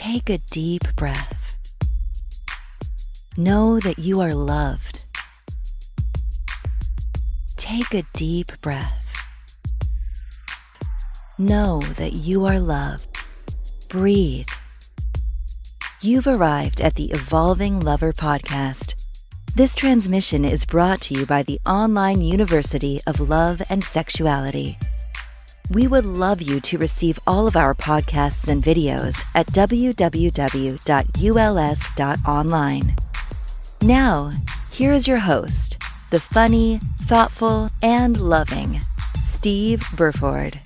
Take a deep breath. Know that you are loved. Take a deep breath. Know that you are loved. Breathe. You've arrived at the Evolving Lover podcast. This transmission is brought to you by the Online University of Love and Sexuality. We would love you to receive all of our podcasts and videos at www.uls.online. Now, here is your host, the funny, thoughtful, and loving Steve Burford.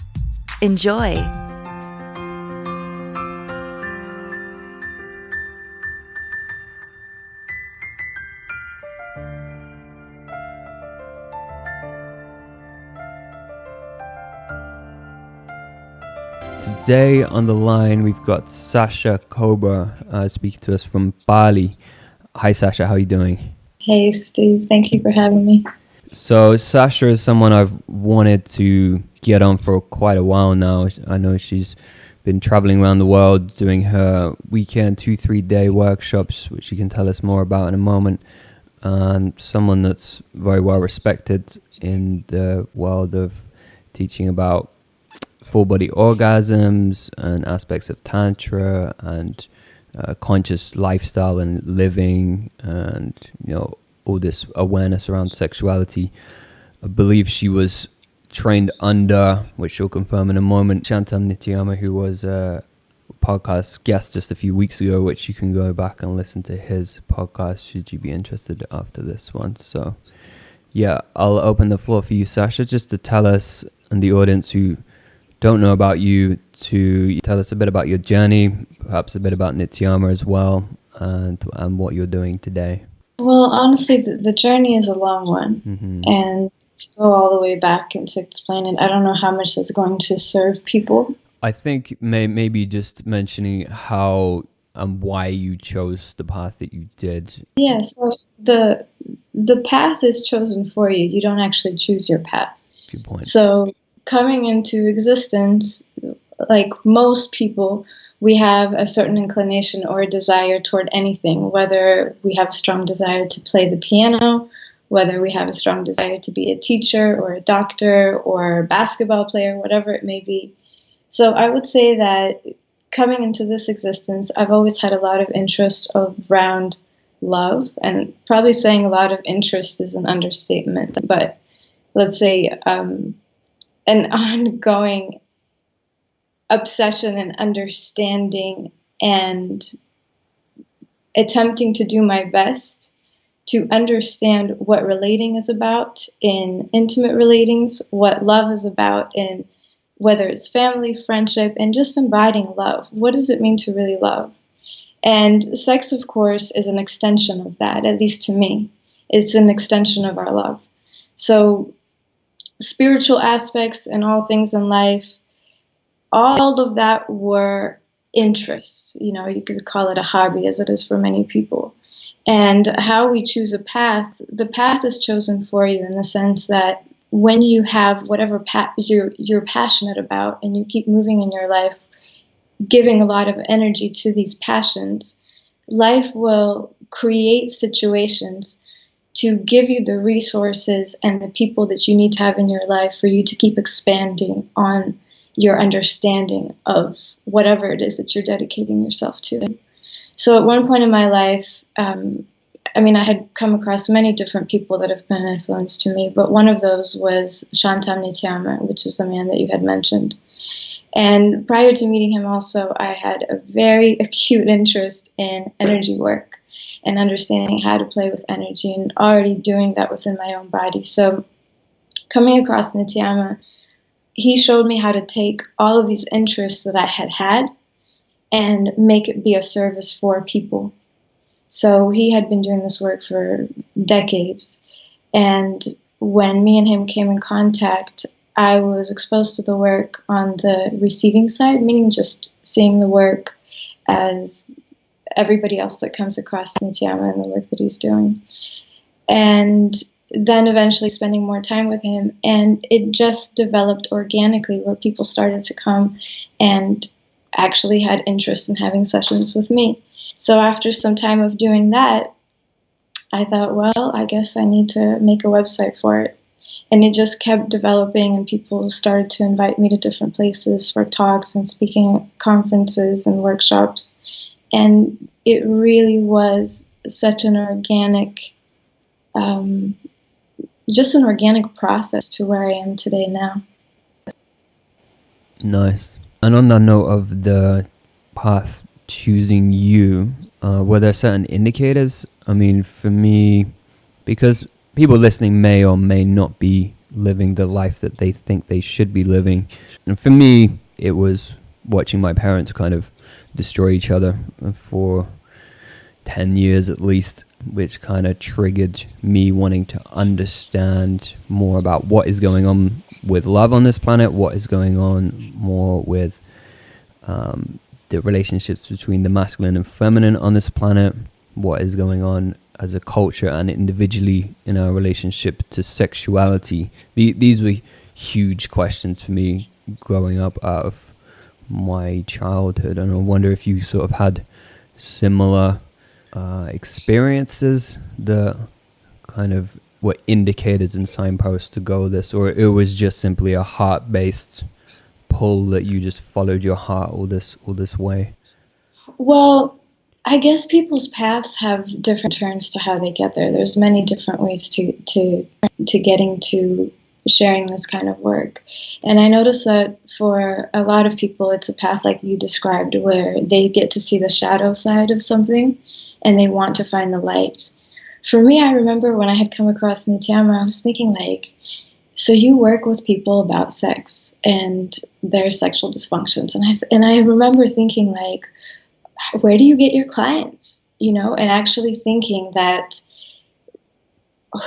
Enjoy. Today on the line, we've got Sasha Cobra speaking to us from Bali. Hi, Sasha. How are you doing? Hey, Steve. Thank you for having me. So, Sasha is someone I've wanted to get on for quite a while now. I know she's been traveling around the world doing her weekend 2-3 day workshops, which she can tell us more about in a moment. And someone that's very well respected in the world of teaching about full body orgasms and aspects of tantra and conscious lifestyle and living, and all this awareness around sexuality. I believe she was trained under, which she'll confirm in a moment, Shantam Nityama, who was a podcast guest just a few weeks ago, which you can go back and listen to his podcast should you be interested after this one. So yeah, I'll open the floor for you, Sasha, just to tell us and the audience who don't know about you, to tell us a bit about your journey, perhaps a bit about Nityama as well, and what you're doing today. Well, honestly, the journey is a long one. And to go all the way back and to explain it, I don't know how much that's going to serve people. I think maybe just mentioning how and why you chose the path that you did. Yeah, so the path is chosen for you. You don't actually choose your path. Good point. So coming into existence, like most people, we have a certain inclination or a desire toward anything, whether we have a strong desire to play the piano, whether we have a strong desire to be a teacher or a doctor or a basketball player, whatever it may be. So I would say that coming into this existence, I've always had a lot of interest around love, and probably saying a lot of interest is an understatement, but let's say an ongoing obsession and understanding and attempting to do my best to understand what relating is about in intimate relatings, what love is about in whether it's family, friendship, and just embodying love. What does it mean to really love? And sex, of course, is an extension of that, at least to me. It's an extension of our love. So spiritual aspects and all things in life, all of that were interests. You could call it a hobby, as it is for many people. And how we choose a path, the path is chosen for you in the sense that when you have whatever you're passionate about and you keep moving in your life, giving a lot of energy to these passions, life will create situations to give you the resources and the people that you need to have in your life for you to keep expanding on your understanding of whatever it is that you're dedicating yourself to. So at one point in my life, I had come across many different people that have been an influence to me, but one of those was Shantam Nityama, which is the man that you had mentioned. And prior to meeting him also, I had a very acute interest in energy work and understanding how to play with energy and already doing that within my own body. So coming across Nityama, he showed me how to take all of these interests that I had and make it be a service for people. So he had been doing this work for decades. And when me and him came in contact, I was exposed to the work on the receiving side, meaning just seeing the work as everybody else that comes across Nityama and the work that he's doing. And then eventually spending more time with him, and it just developed organically where people started to come and actually had interest in having sessions with me. So after some time of doing that, I thought, well, I guess I need to make a website for it. And it just kept developing, and people started to invite me to different places for talks and speaking at conferences and workshops. And it really was such an organic, just an organic process to where I am today now. Nice. And on that note of the path choosing you, were there certain indicators? I mean, for me, because people listening may or may not be living the life that they think they should be living. And for me, it was watching my parents kind of destroy each other for 10 years at least, which kind of triggered me wanting to understand more about what is going on with love on this planet, what is going on more with the relationships between the masculine and feminine on this planet, what is going on as a culture and individually in our relationship to sexuality. These were huge questions for me growing up out of my childhood, and I wonder if you sort of had similar experiences that kind of were indicators and signposts to go this, or it was just simply a heart-based pull that you just followed your heart all this way. Well, I guess people's paths have different turns to how they get there. There's many different ways to getting to sharing this kind of work. And I notice that for a lot of people, it's a path like you described, where they get to see the shadow side of something and they want to find the light. For me, I remember when I had come across Nityama, I was thinking like, so you work with people about sex and their sexual dysfunctions. And I remember thinking like, where do you get your clients? You know, and actually thinking that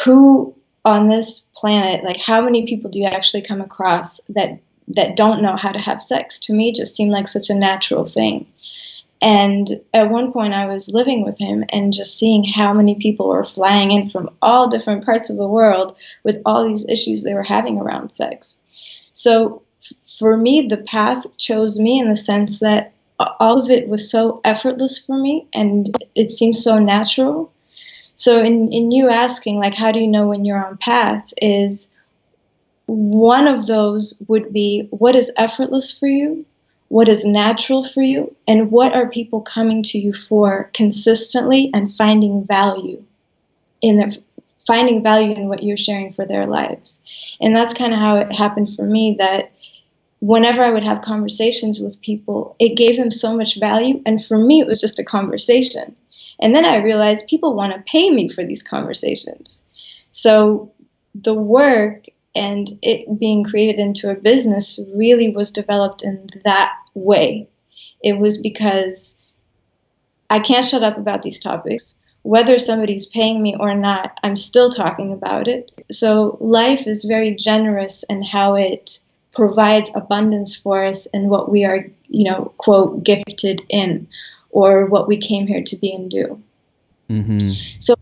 who on this planet, like how many people do you actually come across that don't know how to have sex? To me, it just seemed like such a natural thing. And at one point I was living with him and just seeing how many people were flying in from all different parts of the world with all these issues they were having around sex. So for me, the path chose me in the sense that all of it was so effortless for me and it seemed so natural. So in you asking, like, how do you know when you're on path, is one of those would be, what is effortless for you? What is natural for you? And what are people coming to you for consistently and finding value in what you're sharing for their lives? And that's kind of how it happened for me, that whenever I would have conversations with people, it gave them so much value. And for me, it was just a conversation. And then I realized people want to pay me for these conversations. So the work and it being created into a business really was developed in that way. It was because I can't shut up about these topics. Whether somebody's paying me or not, I'm still talking about it. So life is very generous in how it provides abundance for us in what we are, quote, gifted in, or what we came here to be and do. Mm-hmm. So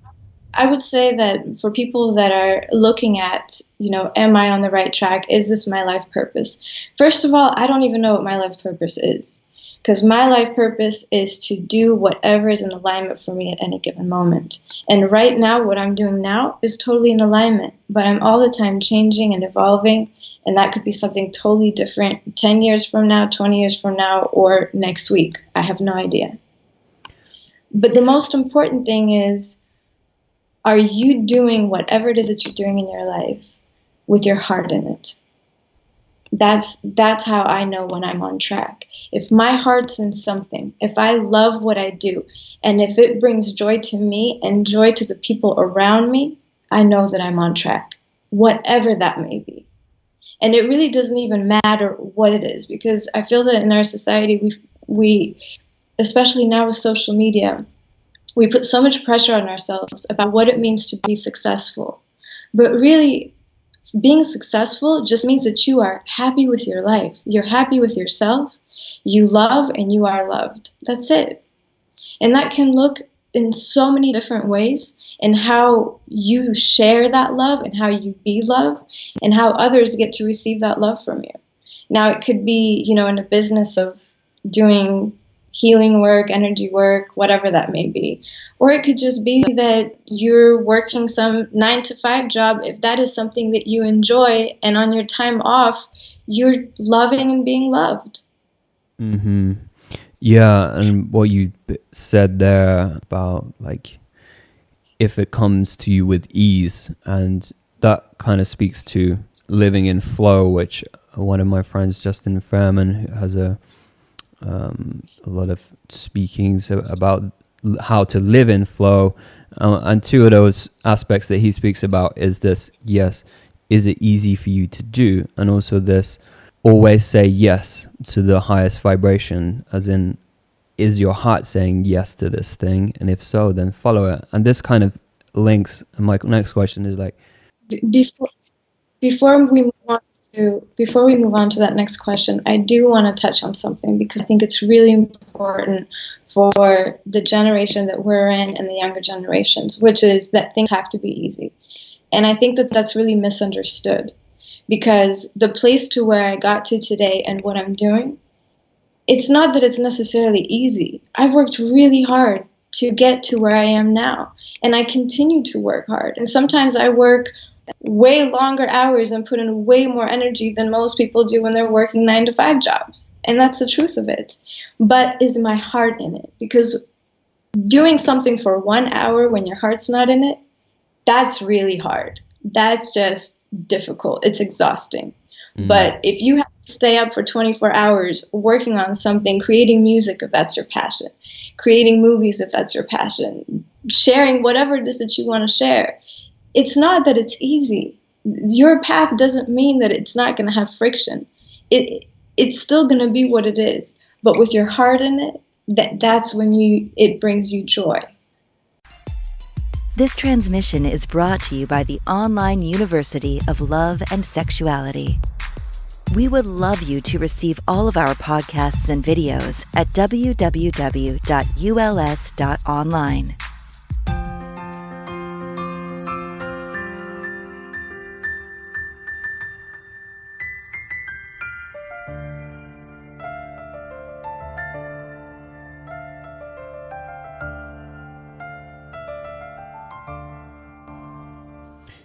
I would say that for people that are looking at, am I on the right track? Is this my life purpose? First of all, I don't even know what my life purpose is, because my life purpose is to do whatever is in alignment for me at any given moment. And right now, what I'm doing now is totally in alignment, but I'm all the time changing and evolving, and that could be something totally different 10 years from now, 20 years from now, or next week. I have no idea. But the most important thing is, are you doing whatever it is that you're doing in your life with your heart in it? That's how I know when I'm on track. If my heart's in something, if I love what I do, and if it brings joy to me and joy to the people around me, I know that I'm on track, whatever that may be. And it really doesn't even matter what it is, because I feel that in our society, we especially now with social media, we put so much pressure on ourselves about what it means to be successful. But really, being successful just means that you are happy with your life. You're happy with yourself. You love and you are loved. That's it. And that can look in so many different ways, in how you share that love and how you be love and how others get to receive that love from you. Now, it could be, in a business of doing healing work, energy work, whatever that may be. Or it could just be that you're working some 9 to 5 job, if that is something that you enjoy, and on your time off, you're loving and being loved. Mm-hmm. Yeah, and what you said there about like if it comes to you with ease, and that kind of speaks to living in flow, which one of my friends, Justin Fairman, has a lot of speakings about how to live in flow, and two of those aspects that he speaks about is this: yes, is it easy for you to do, and also this: always say yes to the highest vibration, as in, is your heart saying yes to this thing? And if so, then follow it. And this kind of links, and my next question is like, before we move on to that next question, I do want to touch on something, because I think it's really important for the generation that we're in and the younger generations, which is that things have to be easy. And I think that that's really misunderstood, because the place to where I got to today and what I'm doing, it's not that it's necessarily easy. I've worked really hard to get to where I am now, and I continue to work hard. And sometimes I work way longer hours and put in way more energy than most people do when they're working 9 to 5 jobs. And that's the truth of it. But is my heart in it? Because doing something for 1 hour when your heart's not in it, that's really hard. That's just difficult. It's exhausting. But if you have to stay up for 24 hours working on something, creating music if that's your passion, creating movies if that's your passion, sharing whatever it is that you want to share, it's not that it's easy. Your path doesn't mean that it's not going to have friction. It's still going to be what it is. But with your heart in it, that's when it brings you joy. This transmission is brought to you by the Online University of Love and Sexuality. We would love you to receive all of our podcasts and videos at www.uls.online.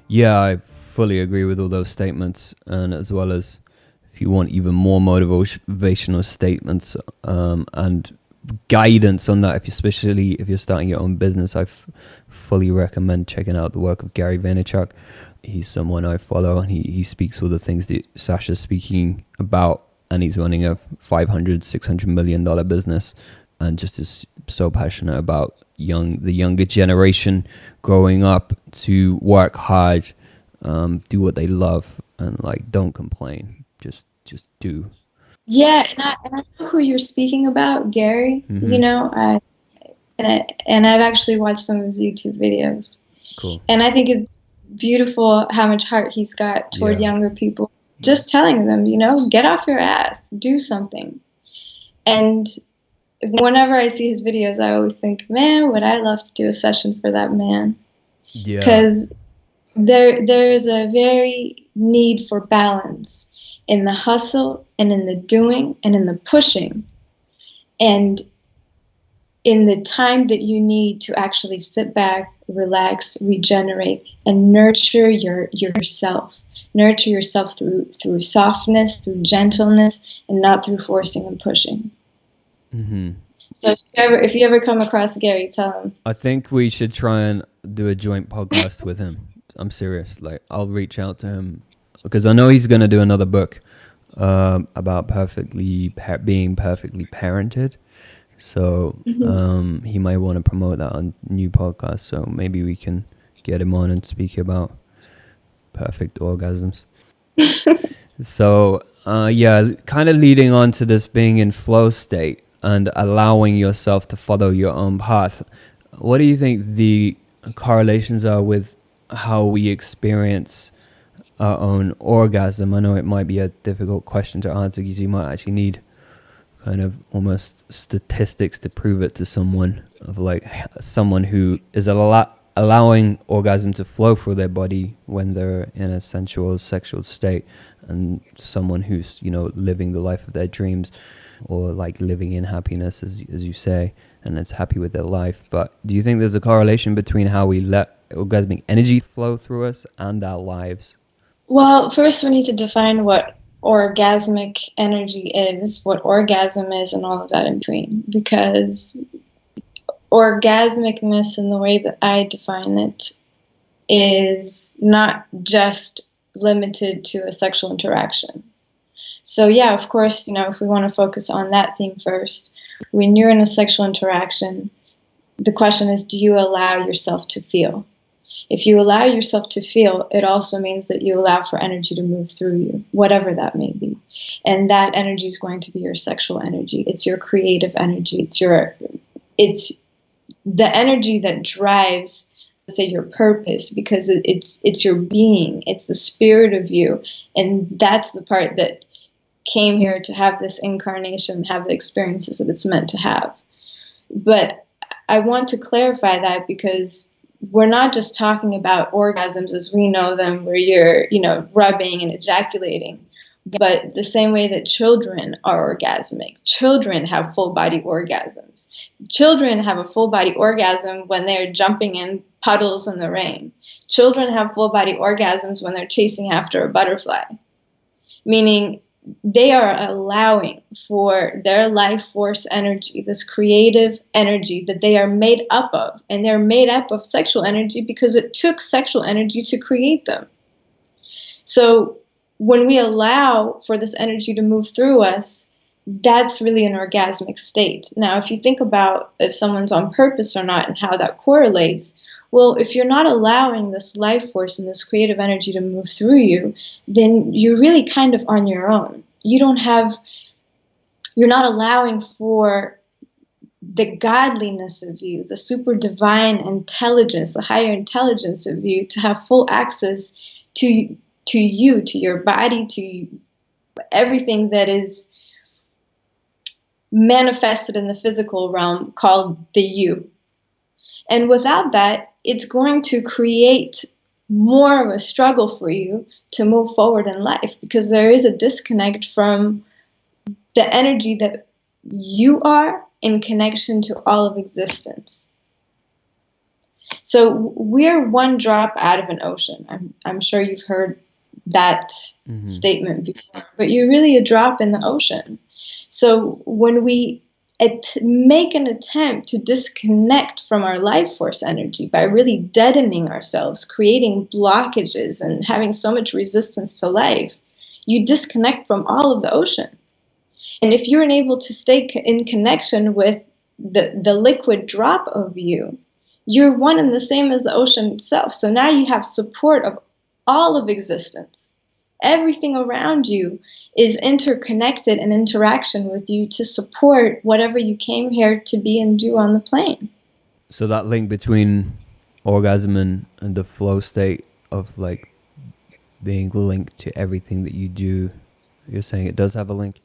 yeah, I fully agree with all those statements, and as well as if you want even more motivational statements and guidance on that, especially if you're starting your own business, I fully recommend checking out the work of Gary Vaynerchuk. He's someone I follow, and he speaks all the things that Sasha's speaking about, and he's running a $500-600 million business, and just is so passionate about the younger generation growing up to work hard, do what they love, and like don't complain, just do. Yeah, and I know who you're speaking about, Gary. Mm-hmm. You know, and I've actually watched some of his YouTube videos. Cool. And I think it's beautiful how much heart he's got toward younger people. Just telling them, you know, get off your ass, do something. And whenever I see his videos, I always think, man, would I love to do a session for that man? Yeah. Because there is a very need for balance in the hustle and in the doing and in the pushing, and in the time that you need to actually sit back, relax, regenerate, and nurture yourself. Nurture yourself through softness, through gentleness, and not through forcing and pushing. Mm-hmm. So if you ever come across Gary, tell him. I think we should try and do a joint podcast with him. I'm serious. Like, I'll reach out to him because I know he's going to do another book about being perfectly parented. So he might want to promote that on new podcast. So maybe we can get him on and speak about perfect orgasms. So kind of leading on to this being in flow state and allowing yourself to follow your own path. What do you think the correlations are with how we experience our own orgasm? I know it might be a difficult question to answer because you might actually need kind of almost statistics to prove it to someone, of like someone who is allowing orgasm to flow through their body when they're in a sensual sexual state, and someone who's, you know, living the life of their dreams. or like living in happiness, as you say, and it's happy with their life. But do you think there's a correlation between how we let orgasmic energy flow through us and our lives? Well, first we need to define what orgasmic energy is, what orgasm is, and all of that in between. Because orgasmicness, in the way that I define it, is not just limited to a sexual interaction. So yeah, of course, if we want to focus on that theme first, when you're in a sexual interaction, the question is, do you allow yourself to feel? If you allow yourself to feel, it also means that you allow for energy to move through you, whatever that may be. And that energy is going to be your sexual energy. It's your creative energy. It's the energy that drives, say, your purpose, because it's your being. It's the spirit of you. And that's the part that came here to have this incarnation, have the experiences that it's meant to have. But I want to clarify that, because we're not just talking about orgasms as we know them, where you're, rubbing and ejaculating, but the same way that children are orgasmic. Children have full body orgasms. Children have a full body orgasm when they're jumping in puddles in the rain. Children have full body orgasms when they're chasing after a butterfly, meaning they are allowing for their life force energy, this creative energy that they are made up of. And they're made up of sexual energy because it took sexual energy to create them. So when we allow for this energy to move through us, that's really an orgasmic state. Now, if you think about if someone's on purpose or not and how that correlates, well, if you're not allowing this life force and this creative energy to move through you, then you're really kind of on your own. You're not allowing for the godliness of you, the super divine intelligence, the higher intelligence of you to have full access to you, to your body, to everything that is manifested in the physical realm called the you. And without that, it's going to create more of a struggle for you to move forward in life, because there is a disconnect from the energy that you are in connection to all of existence. So we're one drop out of an ocean. I'm sure you've heard that statement before, but you're really a drop in the ocean. So when we make an attempt to disconnect from our life force energy by really deadening ourselves, creating blockages and having so much resistance to life, you disconnect from all of the ocean. And if you're unable to stay in connection with the liquid drop of you, you're one and the same as the ocean itself. So now you have support of all of existence. Everything around you is interconnected in interaction with you to support whatever you came here to be and do on the plane. So that link between orgasm and the flow state of like being linked to everything that you do, you're saying it does have a link?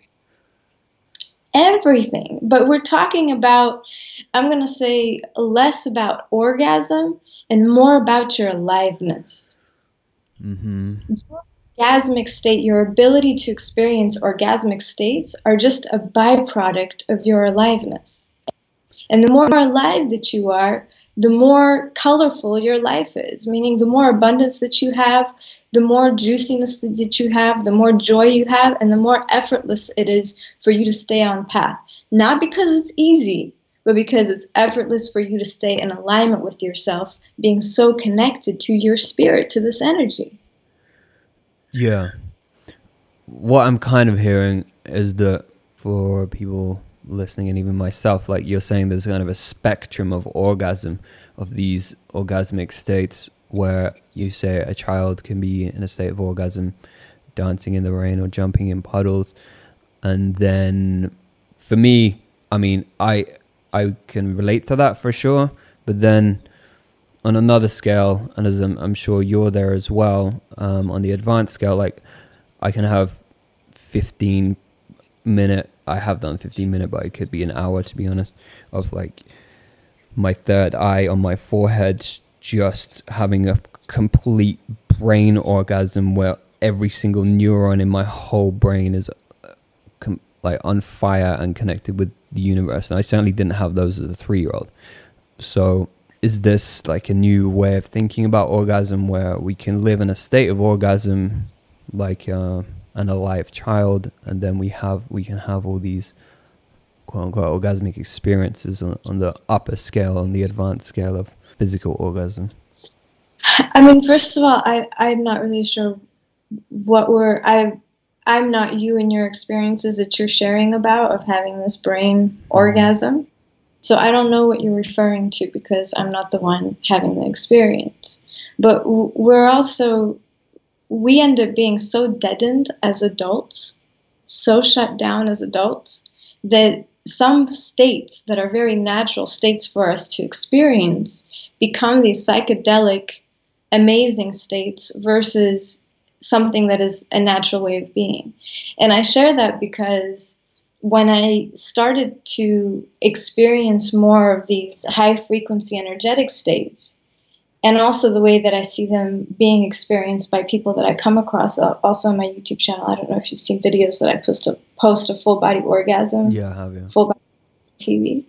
Everything. But we're talking about, I'm going to say, less about orgasm and more about your aliveness. Orgasmic state, your ability to experience orgasmic states are just a byproduct of your aliveness. And the more alive that you are, the more colorful your life is, meaning the more abundance that you have, the more juiciness that you have, the more joy you have, and the more effortless it is for you to stay on path. Not because it's easy, but because it's effortless for you to stay in alignment with yourself, being so connected to your spirit, to this energy. Yeah. What I'm kind of hearing is that for people listening, and even myself, like you're saying, there's kind of a spectrum of orgasm, of these orgasmic states, where you say a child can be in a state of orgasm, dancing in the rain or jumping in puddles. And then for me, I mean, I can relate to that for sure. But then on another scale, and as I'm sure you're there as well, on the advanced scale, like I can have 15-minute, I have done 15-minute, but it could be an hour, to be honest, of like my third eye on my forehead, just having a complete brain orgasm where every single neuron in my whole brain is like on fire and connected with the universe. And I certainly didn't have those as a 3-year-old. So is this like a new way of thinking about orgasm, where we can live in a state of orgasm like an alive child, and then we can have all these quote unquote orgasmic experiences on the upper scale, on the advanced scale of physical orgasm? I mean, first of all, I'm not really sure what I'm not you and your experiences that you're sharing about of having this brain orgasm. So I don't know what you're referring to, because I'm not the one having the experience. But we end up being so deadened as adults, so shut down as adults, that some states that are very natural states for us to experience become these psychedelic, amazing states versus something that is a natural way of being. And I share that because when I started to experience more of these high frequency energetic states, and also the way that I see them being experienced by people that I come across, also on my YouTube channel. I don't know if you've seen videos that I post a full body orgasm. Yeah, I have, yeah. Full body TV.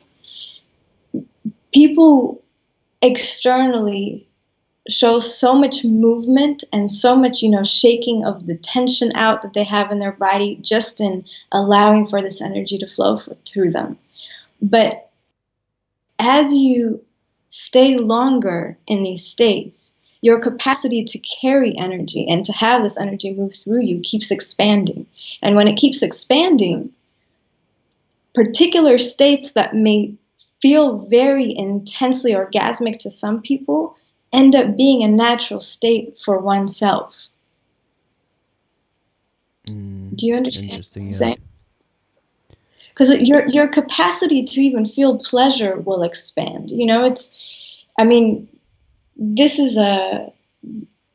People externally show so much movement and so much, shaking of the tension out that they have in their body, just in allowing for this energy to flow through them. But as you stay longer in these states, your capacity to carry energy and to have this energy move through you keeps expanding. And when it keeps expanding, particular states that may feel very intensely orgasmic to some people end up being a natural state for oneself. Do you understand what I'm saying? Because your capacity to even feel pleasure will expand. This is a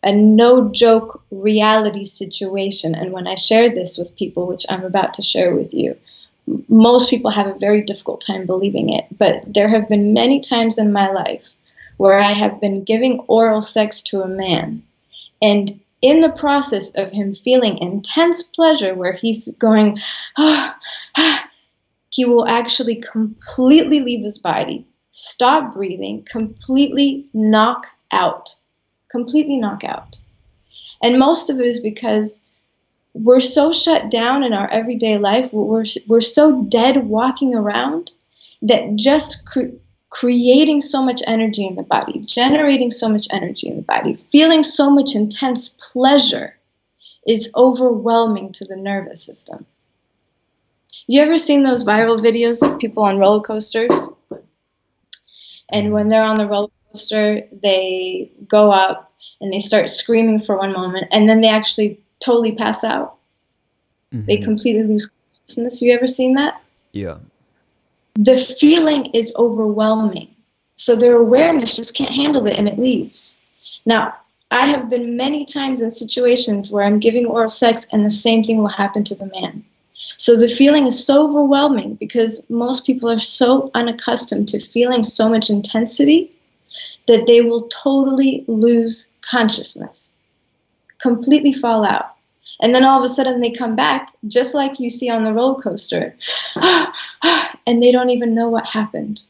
no joke reality situation. And when I share this with people, which I'm about to share with you, most people have a very difficult time believing it. But there have been many times in my life where I have been giving oral sex to a man, and in the process of him feeling intense pleasure where he's going, he will actually completely leave his body, stop breathing, completely knock out. And most of it is because we're so shut down in our everyday life, we're so dead walking around, that just creating so much energy in the body, generating so much energy in the body, feeling so much intense pleasure is overwhelming to the nervous system. You ever seen those viral videos of people on roller coasters? And when they're on the roller coaster, they go up and they start screaming for one moment, and then they actually totally pass out. Mm-hmm. They completely lose consciousness. You ever seen that? Yeah. The feeling is overwhelming. So their awareness just can't handle it, and it leaves. Now, I have been many times in situations where I'm giving oral sex and the same thing will happen to the man. So the feeling is so overwhelming because most people are so unaccustomed to feeling so much intensity that they will totally lose consciousness, completely fall out. And then all of a sudden they come back, just like you see on the roller coaster, and they don't even know what happened.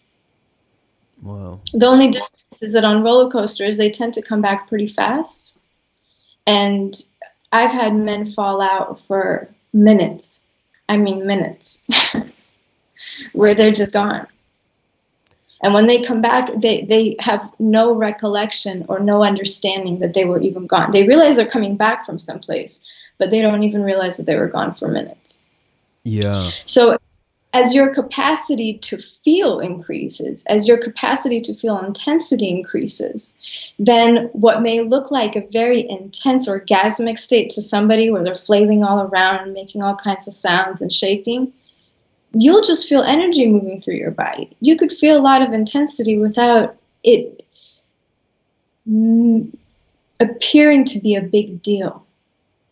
Wow. The only difference is that on roller coasters, they tend to come back pretty fast. And I've had men fall out for minutes. I mean minutes. Where they're just gone. And when they come back, they have no recollection or no understanding that they were even gone. They realize they're coming back from someplace, but they don't even realize that they were gone for minutes. Yeah. So as your capacity to feel increases, as your capacity to feel intensity increases, then what may look like a very intense orgasmic state to somebody where they're flailing all around and making all kinds of sounds and shaking, you'll just feel energy moving through your body. You could feel a lot of intensity without it appearing to be a big deal,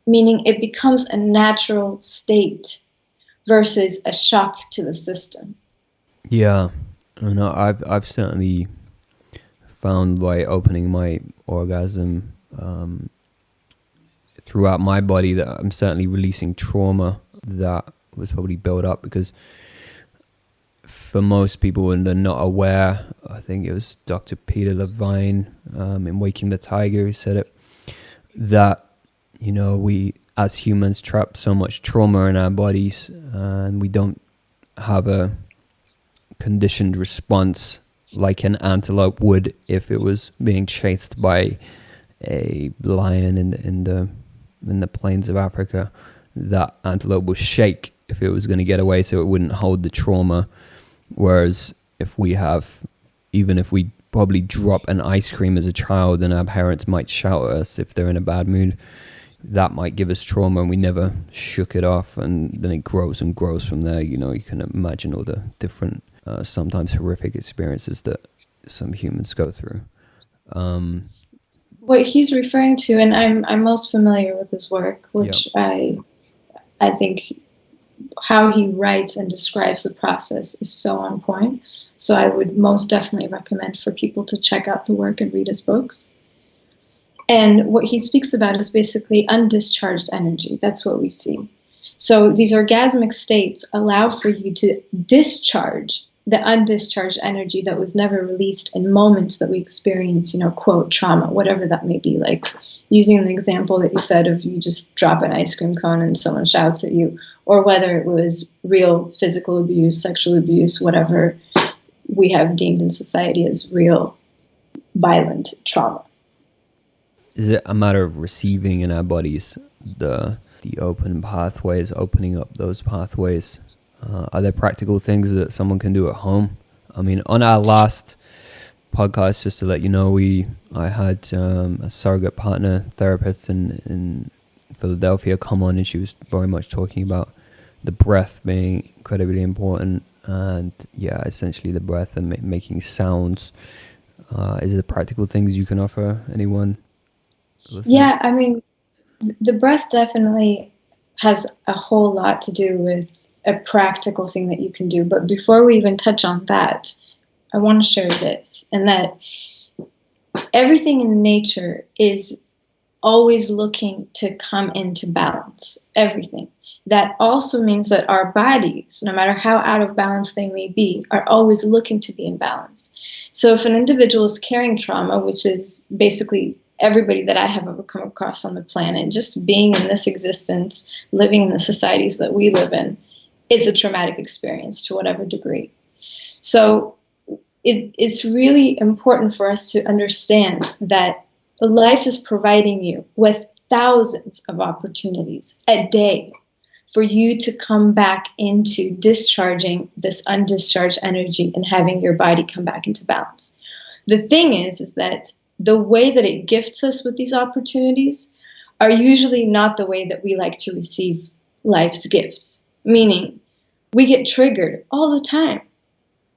meaning it becomes a natural state versus a shock to the system. Yeah, no, I've certainly found by opening my orgasm throughout my body that I'm certainly releasing trauma that was probably built up, because for most people, when they're not aware, I think it was Dr. Peter Levine in Waking the Tiger who said it, that, you know, we as humans trap so much trauma in our bodies, and we don't have a conditioned response like an antelope would if it was being chased by a lion in the plains of Africa. That antelope will shake if it was going to get away, so it wouldn't hold the trauma. Whereas even if we probably drop an ice cream as a child and our parents might shout at us if they're in a bad mood, that might give us trauma and we never shook it off, and then it grows and grows from there. You know, you can imagine all the different, sometimes horrific experiences that some humans go through. What he's referring to, and I'm most familiar with his work, which I think how he writes and describes the process is so on point. So I would most definitely recommend for people to check out the work and read his books. And what he speaks about is basically undischarged energy. That's what we see. So these orgasmic states allow for you to discharge the undischarged energy that was never released in moments that we experience, you know, quote, trauma, whatever that may be. Like using the example that you said of you just drop an ice cream cone and someone shouts at you, or whether it was real physical abuse, sexual abuse, whatever we have deemed in society as real violent trauma. Is it a matter of receiving in our bodies the open pathways, opening up those pathways? Are there practical things that someone can do at home? I mean, on our last podcast, just to let you know, I had a surrogate partner therapist in Philadelphia come on, and she was very much talking about the breath being incredibly important, and essentially the breath and making sounds. Is there practical things you can offer anyone listening? Yeah, I mean, the breath definitely has a whole lot to do with a practical thing that you can do. But before we even touch on that, I want to share this, and that everything in nature is always looking to come into balance. Everything. That also means that our bodies, no matter how out of balance they may be, are always looking to be in balance. So if an individual is carrying trauma, which is basically everybody that I have ever come across on the planet, just being in this existence, living in the societies that we live in, is a traumatic experience to whatever degree. So it's really important for us to understand that life is providing you with thousands of opportunities a day for you to come back into discharging this undischarged energy and having your body come back into balance. The thing is that the way that it gifts us with these opportunities are usually not the way that we like to receive life's gifts. Meaning, we get triggered all the time.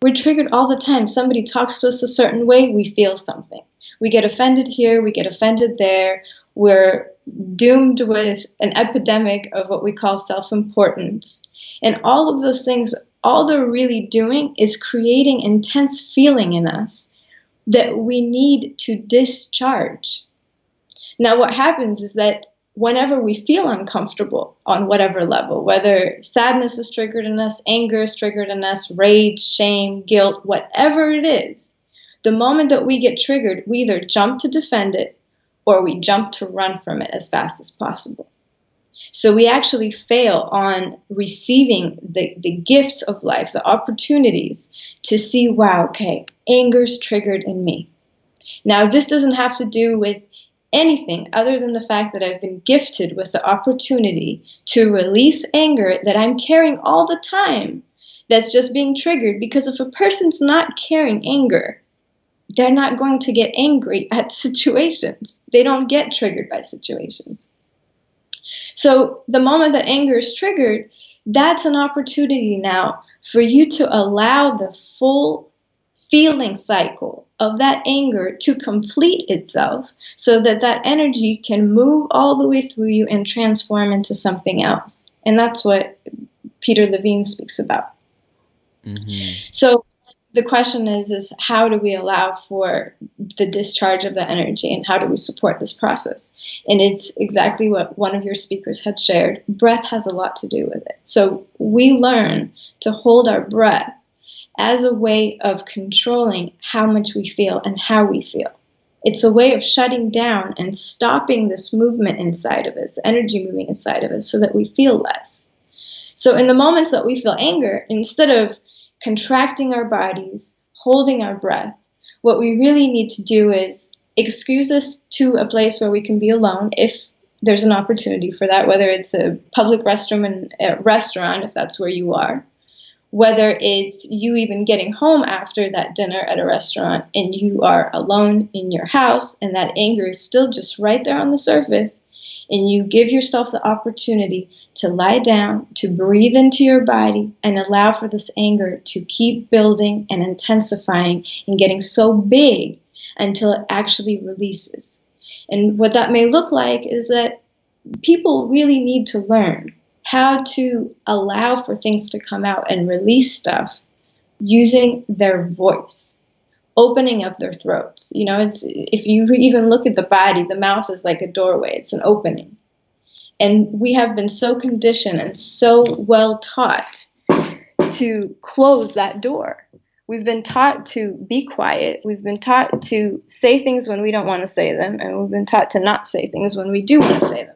We're triggered all the time. Somebody talks to us a certain way, we feel something. We get offended here, we get offended there. We're doomed with an epidemic of what we call self-importance. And all of those things, all they're really doing is creating intense feeling in us that we need to discharge. Now, what happens is that whenever we feel uncomfortable on whatever level, whether sadness is triggered in us, anger is triggered in us, rage, shame, guilt, whatever it is, the moment that we get triggered, we either jump to defend it or we jump to run from it as fast as possible. So we actually fail on receiving the gifts of life, the opportunities to see, wow, okay, anger's triggered in me. Now, this doesn't have to do with anything other than the fact that I've been gifted with the opportunity to release anger that I'm carrying all the time that's just being triggered. Because if a person's not carrying anger, they're not going to get angry at situations. They don't get triggered by situations. So the moment that anger is triggered, that's an opportunity now for you to allow the full feeling cycle of that anger to complete itself so that that energy can move all the way through you and transform into something else. And that's what Peter Levine speaks about. Mm-hmm. So the question is how do we allow for the discharge of the energy, and how do we support this process? And it's exactly what one of your speakers had shared. Breath has a lot to do with it. So we learn to hold our breath as a way of controlling how much we feel and how we feel. It's a way of shutting down and stopping this movement inside of us, energy moving inside of us, so that we feel less. So in the moments that we feel anger, instead of contracting our bodies, holding our breath, what we really need to do is excuse us to a place where we can be alone if there's an opportunity for that, whether it's a public restroom in a restaurant, if that's where you are, whether it's you even getting home after that dinner at a restaurant and you are alone in your house and that anger is still just right there on the surface, and you give yourself the opportunity to lie down, to breathe into your body, and allow for this anger to keep building and intensifying and getting so big until it actually releases. And what that may look like is that people really need to learn how to allow for things to come out and release stuff using their voice, opening up their throats. You know, it's, if you even look at the body, the mouth is like a doorway, it's an opening. And we have been so conditioned and so well taught to close that door. We've been taught to be quiet. We've been taught to say things when we don't want to say them. And we've been taught to not say things when we do want to say them.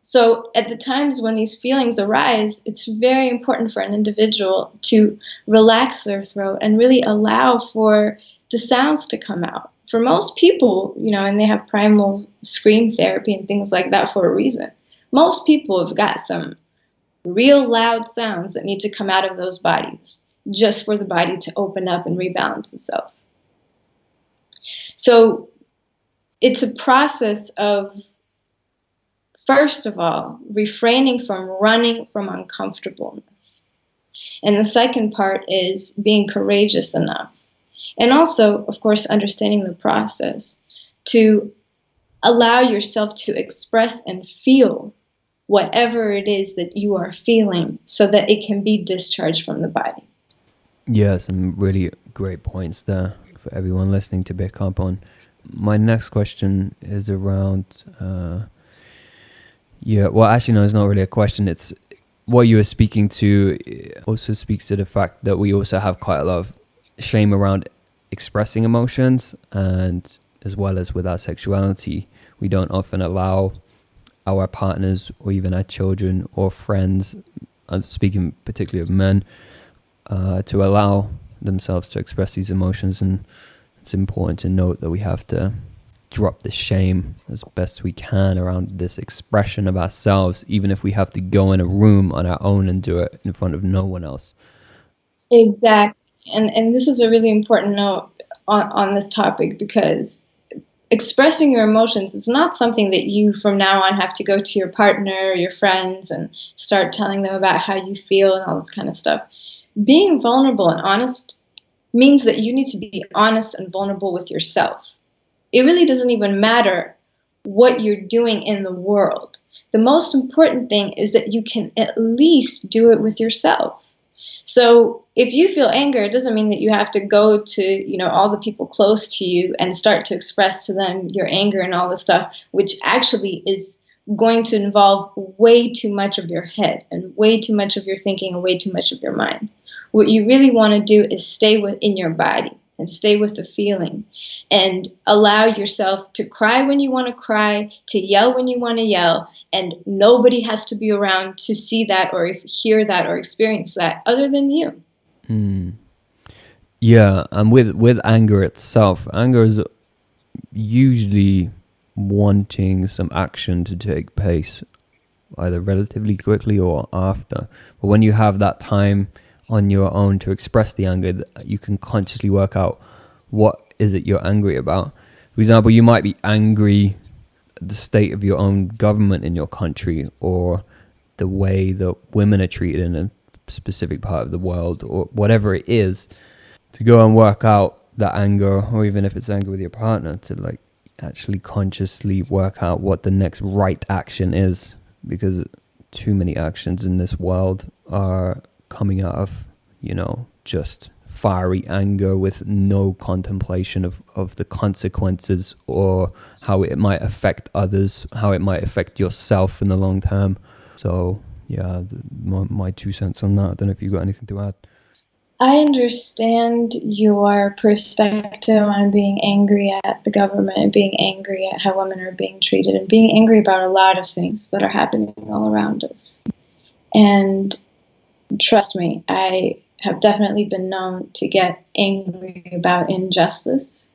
So at the times when these feelings arise, it's very important for an individual to relax their throat and really allow for the sounds to come out. For most people, you know, and they have primal scream therapy and things like that for a reason. Most people have got some real loud sounds that need to come out of those bodies just for the body to open up and rebalance itself. So it's a process of, first of all, refraining from running from uncomfortableness. And the second part is being courageous enough. And also, of course, understanding the process to allow yourself to express and feel whatever it is that you are feeling so that it can be discharged from the body. Yeah, some really great points there for everyone listening to pick up on. My next question is around... Yeah, well, actually, no, it's not really a question. It's what you were speaking to also speaks to the fact that we also have quite a lot of shame around expressing emotions, and as well as with our sexuality, we don't often allow our partners or even our children or friends, I'm speaking particularly of men, to allow themselves to express these emotions. And it's important to note that we have to drop the shame as best we can around this expression of ourselves, even if we have to go in a room on our own and do it in front of no one else. Exactly. And this is a really important note on this topic, because expressing your emotions is not something that you from now on have to go to your partner or your friends and start telling them about how you feel and all this kind of stuff. Being vulnerable and honest means that you need to be honest and vulnerable with yourself. It really doesn't even matter what you're doing in the world. The most important thing is that you can at least do it with yourself. So if you feel anger, it doesn't mean that you have to go to, you know, all the people close to you and start to express to them your anger and all this stuff, which actually is going to involve way too much of your head and way too much of your thinking and way too much of your mind. What you really want to do is stay within your body and stay with the feeling and allow yourself to cry when you want to cry, to yell when you want to yell, and nobody has to be around to see that or hear that or experience that other than you. Yeah, and with anger itself, anger is usually wanting some action to take place either relatively quickly or after. But when you have that time on your own to express the anger, you can consciously work out what is it you're angry about. For example, you might be angry at the state of your own government in your country, or the way that women are treated in a specific part of the world, or whatever it is, to go and work out that anger, or even if it's anger with your partner, to like actually consciously work out what the next right action is, because too many actions in this world are coming out of, you know, just fiery anger with no contemplation of the consequences or how it might affect others, how it might affect yourself in the long term. So yeah, my 2 cents on that. I don't know if you've got anything to add. I understand your perspective on being angry at the government and being angry at how women are being treated and being angry about a lot of things that are happening all around us. And trust me, I have definitely been known to get angry about injustice.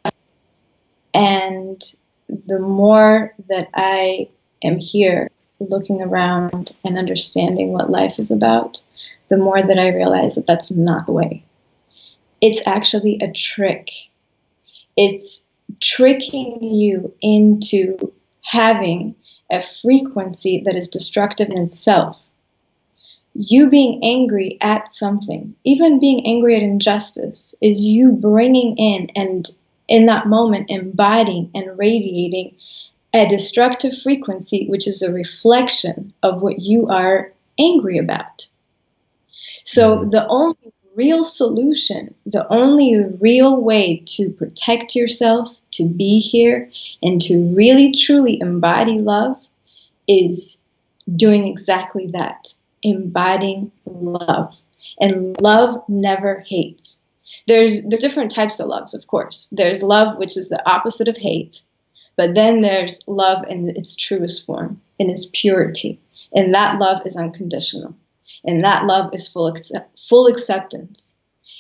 And the more that I am here looking around and understanding what life is about, the more that I realize that that's not the way. It's actually a trick. It's tricking you into having a frequency that is destructive in itself. You being angry at something, even being angry at injustice, is you bringing in and in that moment embodying and radiating a destructive frequency, which is a reflection of what you are angry about. So the only real solution, the only real way to protect yourself, to be here, and to really truly embody love is doing exactly that, embodying love. And love never hates. There's different types of loves, of course. There's love, which is the opposite of hate. But then there's love in its truest form, in its purity. And that love is unconditional. And that love is full acceptance.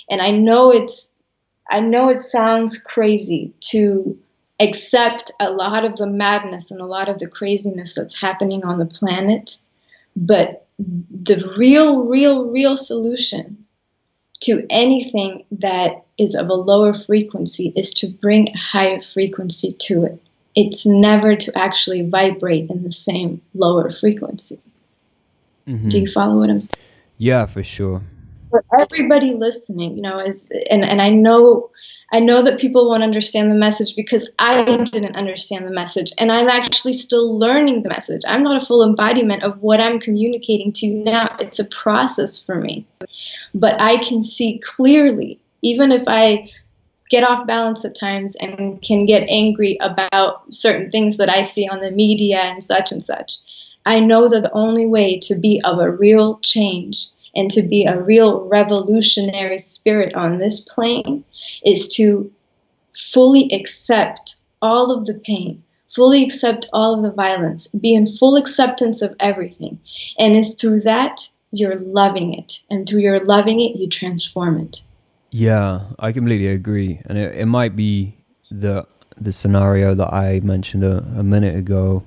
And I know it sounds crazy to accept a lot of the madness and a lot of the craziness that's happening on the planet, but the real solution to anything that is of a lower frequency is to bring a higher frequency to it. It's never to actually vibrate in the same lower frequency. Mm-hmm. Do you follow what I'm saying? Yeah, for sure. For everybody listening, and I know that people won't understand the message because I didn't understand the message, and I'm actually still learning the message. I'm not a full embodiment of what I'm communicating to you now. It's a process for me. But I can see clearly, even if I get off balance at times and can get angry about certain things that I see on the media and such, I know that the only way to be of a real change and to be a real revolutionary spirit on this plane is to fully accept all of the pain, fully accept all of the violence, be in full acceptance of everything. And it's through that you're loving it. And through your loving it, you transform it. Yeah, I completely agree. And it might be the scenario that I mentioned a minute ago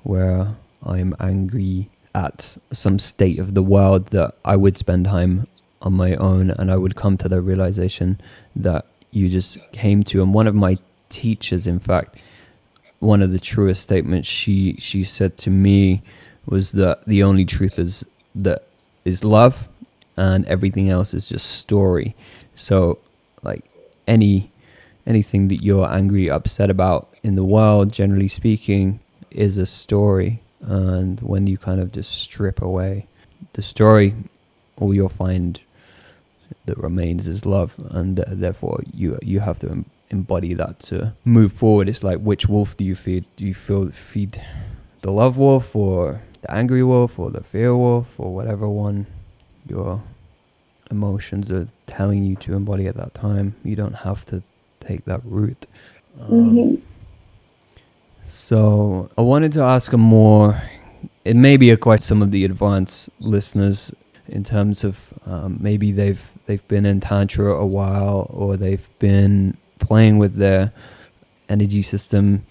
where I'm angry at some state of the world that I would spend time on my own, and I would come to the realization that you just came to. And one of my teachers, in fact, one of the truest statements she said to me was that the only truth is love, and everything else is just story. So like anything that you're angry, upset about in the world, generally speaking, is a story. And when you kind of just strip away the story, all you'll find that remains is love, and therefore you have to embody that to move forward. It's like, which wolf do you feed? Do you feed the love wolf, or the angry wolf, or the fear wolf, or whatever one your emotions are telling you to embody at that time? You don't have to take that route. So I wanted to ask it may be a question some of the advanced listeners, in terms of maybe they've been in Tantra a while, or they've been playing with their energy system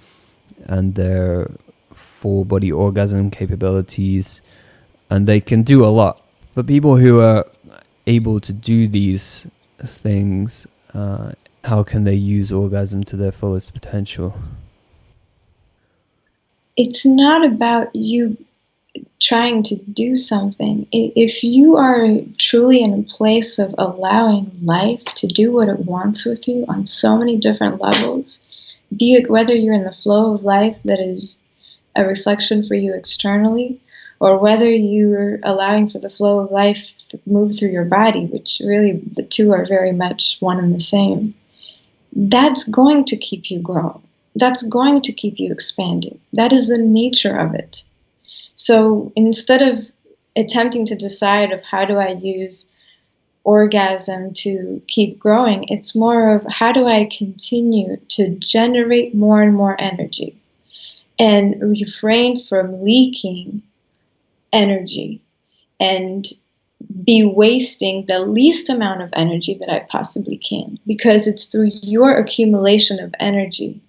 and their full body orgasm capabilities, and they can do a lot. For people who are able to do these things, how can they use orgasm to their fullest potential? It's not about you trying to do something. If you are truly in a place of allowing life to do what it wants with you on so many different levels, be it whether you're in the flow of life that is a reflection for you externally, or whether you're allowing for the flow of life to move through your body, which really the two are very much one and the same, that's going to keep you growing. That's going to keep you expanding. That is the nature of it. So instead of attempting to decide of how do I use orgasm to keep growing, it's more of how do I continue to generate more and more energy and refrain from leaking energy and be wasting the least amount of energy that I possibly can, because it's through your accumulation of energy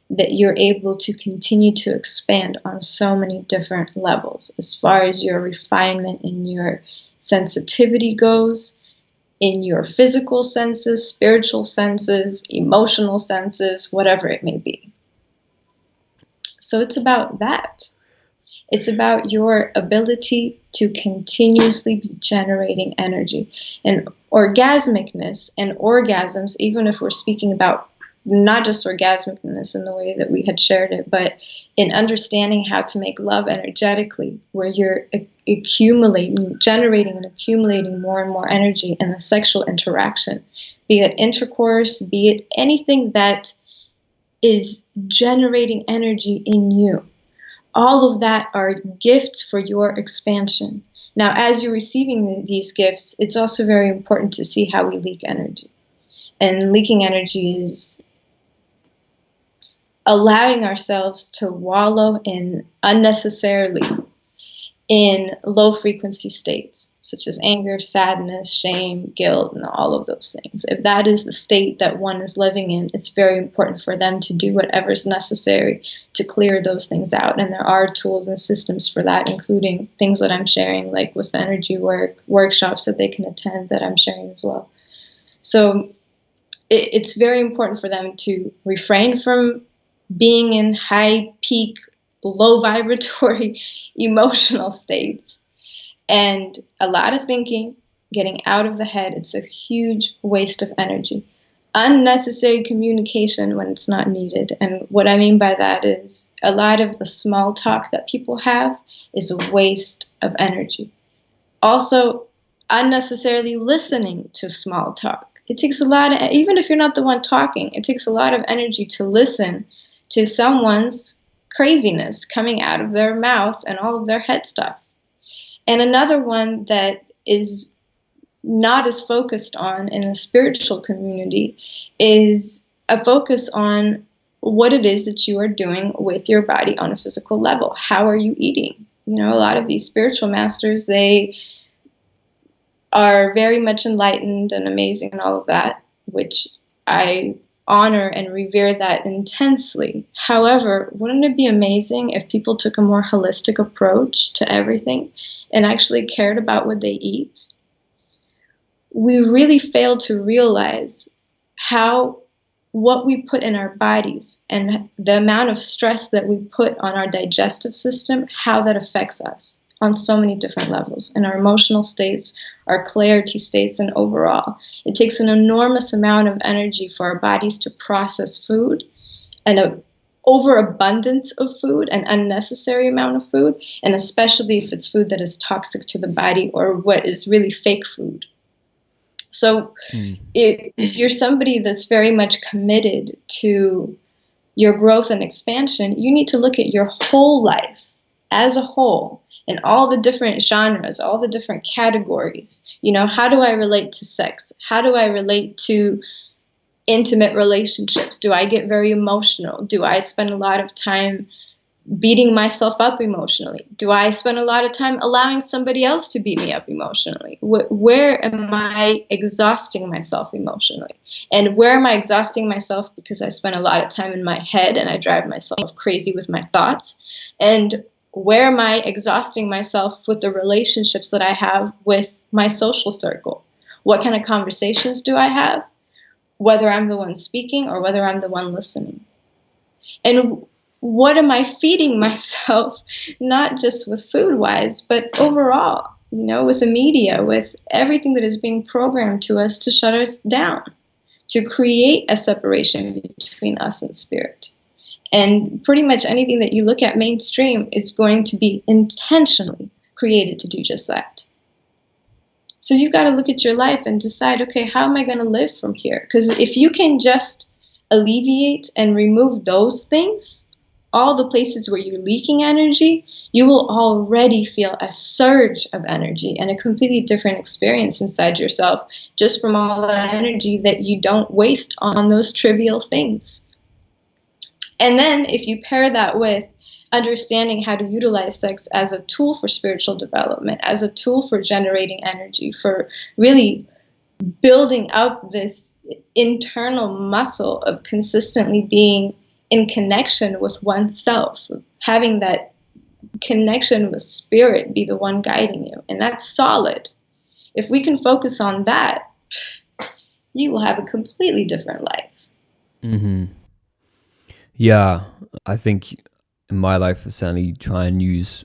that you're able to continue to expand on so many different levels, as far as your refinement in your sensitivity goes, in your physical senses, spiritual senses, emotional senses, whatever it may be. So it's about that. It's about your ability to continuously be generating energy. And orgasmicness and orgasms, even if we're speaking about not just orgasmicness in the way that we had shared it, but in understanding how to make love energetically, where you're generating and accumulating more and more energy in the sexual interaction, be it intercourse, be it anything that is generating energy in you. All of that are gifts for your expansion. Now, as you're receiving these gifts, it's also very important to see how we leak energy. And leaking energy is allowing ourselves to wallow in unnecessarily in low frequency states, such as anger, sadness, shame, guilt, and all of those things. If that is the state that one is living in, it's very important for them to do whatever is necessary to clear those things out. And there are tools and systems for that, including things that I'm sharing, like with energy work, workshops that they can attend that I'm sharing as well. So it's very important for them to refrain from being in high peak, low vibratory emotional states, and a lot of thinking, getting out of the head. It's a huge waste of energy. Unnecessary communication when it's not needed. And what I mean by that is a lot of the small talk that people have is a waste of energy. Also, unnecessarily listening to small talk. It takes a lot of, even if you're not the one talking, it takes a lot of energy to listen to someone's craziness coming out of their mouth and all of their head stuff. And another one that is not as focused on in the spiritual community is a focus on what it is that you are doing with your body on a physical level. How are you eating? You know, a lot of these spiritual masters, they are very much enlightened and amazing and all of that, which I honor and revere that intensely. However, wouldn't it be amazing if people took a more holistic approach to everything and actually cared about what they eat? We really fail to realize how what we put in our bodies and the amount of stress that we put on our digestive system, how that affects us on so many different levels, in our emotional states, our clarity states, and overall. It takes an enormous amount of energy for our bodies to process food, and an overabundance of food, an unnecessary amount of food, and especially if it's food that is toxic to the body or what is really fake food. So if you're somebody that's very much committed to your growth and expansion, you need to look at your whole life as a whole, and all the different genres, all the different categories. You know, how do I relate to sex? How do I relate to intimate relationships? Do I get very emotional? Do I spend a lot of time beating myself up emotionally? Do I spend a lot of time allowing somebody else to beat me up emotionally? Where am I exhausting myself emotionally? And where am I exhausting myself because I spend a lot of time in my head and I drive myself crazy with my thoughts? And where am I exhausting myself with the relationships that I have with my social circle? What kind of conversations do I have? Whether I'm the one speaking or whether I'm the one listening. And what am I feeding myself, not just with food-wise, but overall, you know, with the media, with everything that is being programmed to us to shut us down, to create a separation between us and spirit. And pretty much anything that you look at mainstream is going to be intentionally created to do just that. So you've got to look at your life and decide, okay, how am I going to live from here? Because if you can just alleviate and remove those things, all the places where you're leaking energy, you will already feel a surge of energy and a completely different experience inside yourself just from all that energy that you don't waste on those trivial things. And then if you pair that with understanding how to utilize sex as a tool for spiritual development, as a tool for generating energy, for really building up this internal muscle of consistently being in connection with oneself, having that connection with spirit be the one guiding you. And that's solid. If we can focus on that, you will have a completely different life. Mm-hmm. Yeah, I think in my life, I certainly try and use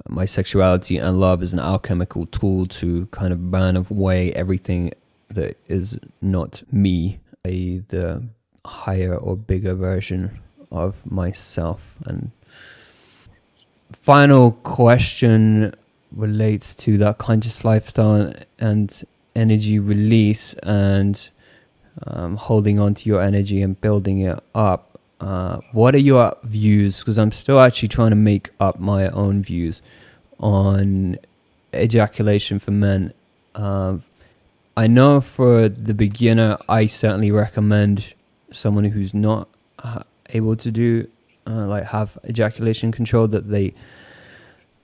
my sexuality and love as an alchemical tool to kind of burn away everything that is not me, the higher or bigger version of myself. And final question relates to that conscious lifestyle and energy release and holding on to your energy and building it up. What are your views? Because I'm still actually trying to make up my own views on ejaculation for men. I know for the beginner, I certainly recommend someone who's not able to do have ejaculation control, that they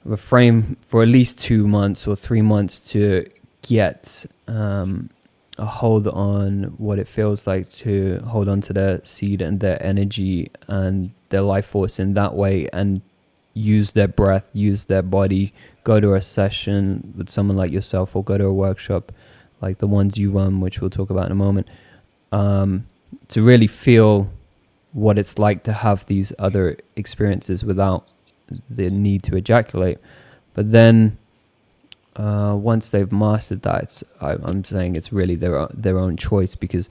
refrain for at least 2 months or 3 months to get a hold on what it feels like to hold on to their seed and their energy and their life force in that way, and use their breath, use their body, go to a session with someone like yourself or go to a workshop like the ones you run, which we'll talk about in a moment, to really feel what it's like to have these other experiences without the need to ejaculate. But then once they've mastered that, I'm saying it's really their own choice, because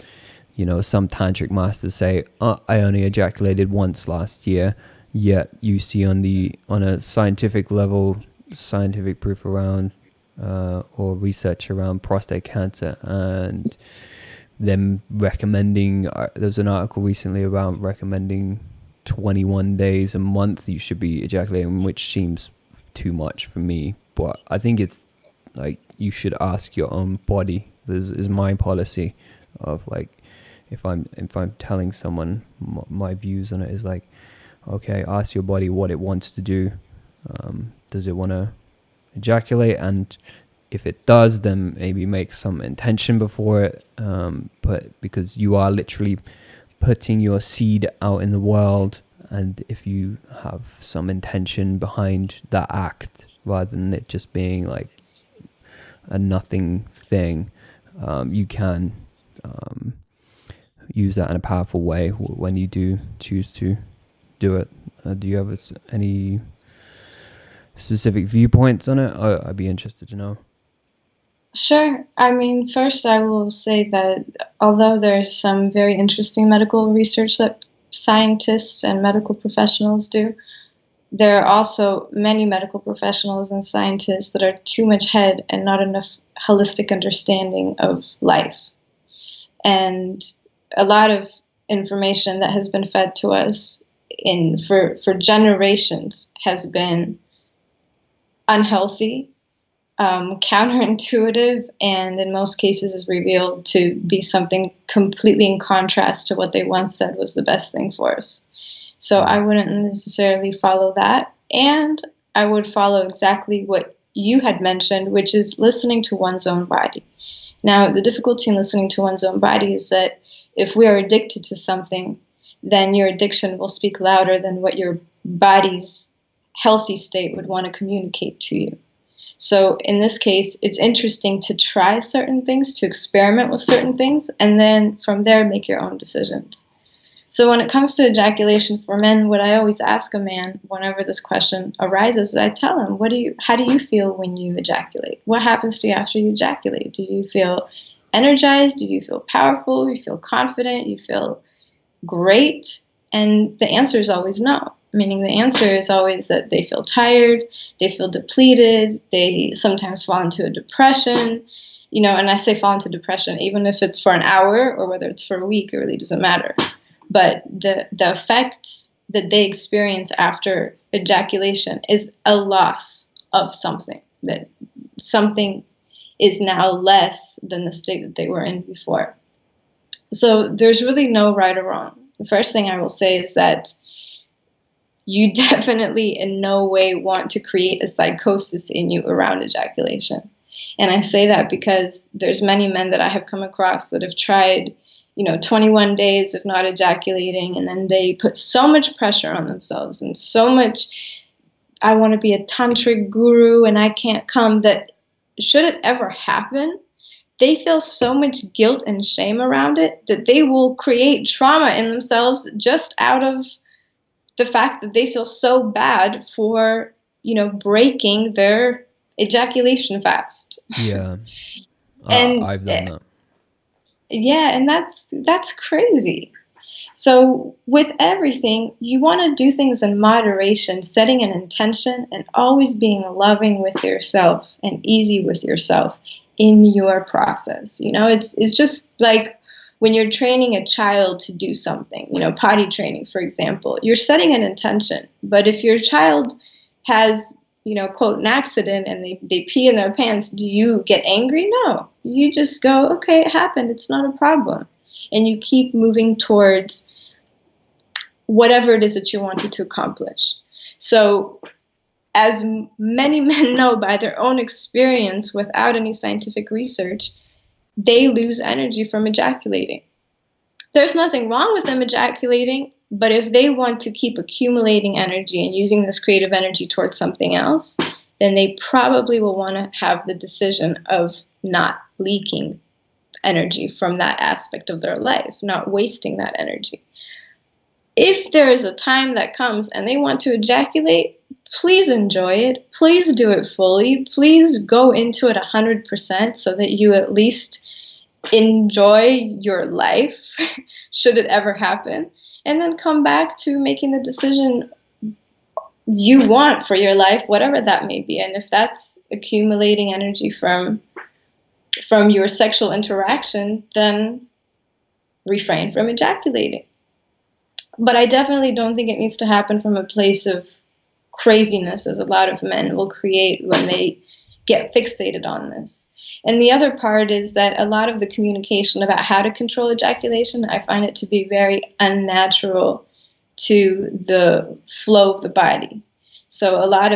some tantric masters say, I only ejaculated once last year, yet you see on a scientific level, scientific proof around or research around prostate cancer, and them recommending, there was an article recently about recommending 21 days a month you should be ejaculating, which seems too much for me. But I think it's like you should ask your own body. This is my policy of like, if I'm telling someone my views on it is like, okay, ask your body what it wants to do. Does it want to ejaculate? And if it does, then maybe make some intention before it. But because you are literally putting your seed out in the world, and if you have some intention behind that act, rather than it just being like a nothing thing, you can use that in a powerful way when you do choose to do it. Do you have any specific viewpoints on it? I'd be interested to know. Sure. I mean, first I will say that although there's some very interesting medical research that scientists and medical professionals do, there are also many medical professionals and scientists that are too much head and not enough holistic understanding of life. And a lot of information that has been fed to us for generations has been unhealthy, counterintuitive, and in most cases is revealed to be something completely in contrast to what they once said was the best thing for us. So I wouldn't necessarily follow that. And I would follow exactly what you had mentioned, which is listening to one's own body. Now, the difficulty in listening to one's own body is that if we are addicted to something, then your addiction will speak louder than what your body's healthy state would want to communicate to you. So in this case, it's interesting to try certain things, to experiment with certain things, and then from there make your own decisions. So when it comes to ejaculation for men, what I always ask a man whenever this question arises is I tell him, how do you feel when you ejaculate? What happens to you after you ejaculate? Do you feel energized? Do you feel powerful? You feel confident? You feel great? And the answer is always no, meaning the answer is always that they feel tired, they feel depleted, they sometimes fall into a depression, and I say fall into depression, even if it's for an hour or whether it's for a week, it really doesn't matter. But the effects that they experience after ejaculation is a loss of something, that something is now less than the state that they were in before. So there's really no right or wrong. The first thing I will say is that you definitely in no way want to create a psychosis in you around ejaculation. And I say that because there's many men that I have come across that have tried, 21 days of not ejaculating, and then they put so much pressure on themselves and so much, I want to be a tantric guru and I can't come, that should it ever happen, they feel so much guilt and shame around it that they will create trauma in themselves just out of the fact that they feel so bad for, breaking their ejaculation fast. Yeah. And I've done that. Yeah, and that's crazy. So with everything, you want to do things in moderation, setting an intention and always being loving with yourself and easy with yourself in your process. It's just like when you're training a child to do something, potty training, for example, you're setting an intention. But if your child has, quote, an accident and they pee in their pants, do you get angry? No. You just go, okay, it happened. It's not a problem. And you keep moving towards whatever it is that you wanted to accomplish. So as many men know by their own experience without any scientific research, they lose energy from ejaculating. There's nothing wrong with them ejaculating, but if they want to keep accumulating energy and using this creative energy towards something else, then they probably will want to have the decision of not leaking energy from that aspect of their life, not wasting that energy. If there is a time that comes and they want to ejaculate, please enjoy it. Please do it fully. Please go into it 100% so that you at least enjoy your life, should it ever happen, and then come back to making the decision you want for your life, whatever that may be. And if that's accumulating energy from your sexual interaction, then refrain from ejaculating. But I definitely don't think it needs to happen from a place of craziness, as a lot of men will create when they get fixated on this. And the other part is that a lot of the communication about how to control ejaculation, I find it to be very unnatural to the flow of the body. So a lot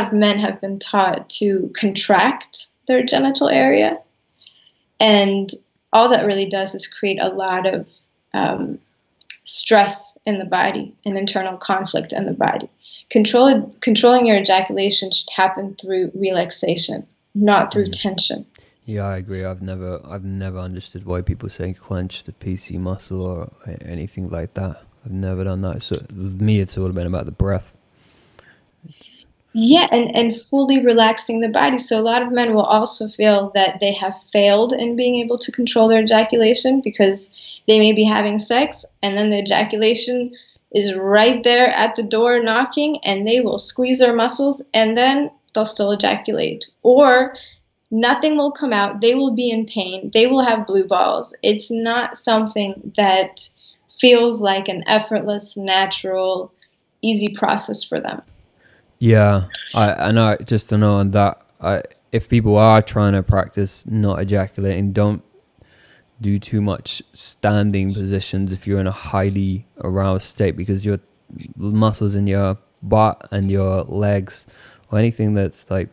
of men have been taught to contract their genital area, and all that really does is create a lot of stress in the body and internal conflict in the body. Controlling your ejaculation should happen through relaxation, not through tension. Yeah, I agree. I've never understood why people say clench the PC muscle or anything like that. I've never done that. So with me, it's all been about the breath. Yeah, and fully relaxing the body. So a lot of men will also feel that they have failed in being able to control their ejaculation because they may be having sex and then the ejaculation is right there at the door knocking, and they will squeeze their muscles and then they'll still ejaculate. Or nothing will come out. They will be in pain. They will have blue balls. It's not something that feels like an effortless, natural, easy process for them. Yeah, I know. Just to know on that, if people are trying to practice not ejaculating, don't do too much standing positions if you're in a highly aroused state, because your muscles in your butt and your legs or anything that's like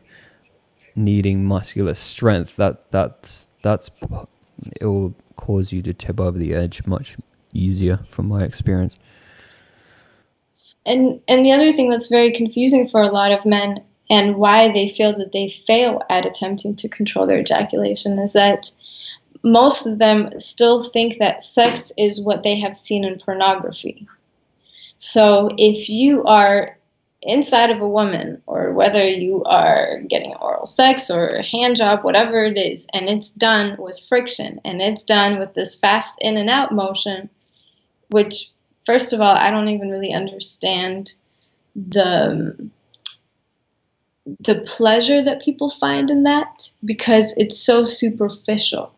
needing muscular strength, that's it will cause you to tip over the edge much easier from my experience. And the other thing that's very confusing for a lot of men and why they feel that they fail at attempting to control their ejaculation is that most of them still think that sex is what they have seen in pornography. So if you are inside of a woman, or whether you are getting oral sex or a hand job, whatever it is, and it's done with friction and it's done with this fast in and out motion, which, first of all, I don't even really understand the pleasure that people find in that, because it's so superficial.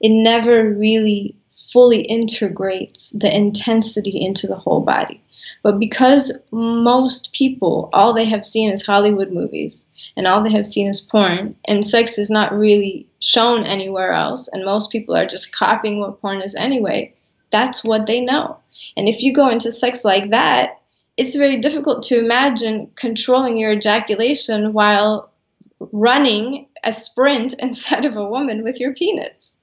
It never really fully integrates the intensity into the whole body. But because most people, all they have seen is Hollywood movies, and all they have seen is porn, and sex is not really shown anywhere else, and most people are just copying what porn is anyway, that's what they know. And if you go into sex like that, it's very difficult to imagine controlling your ejaculation while running a sprint inside of a woman with your penis.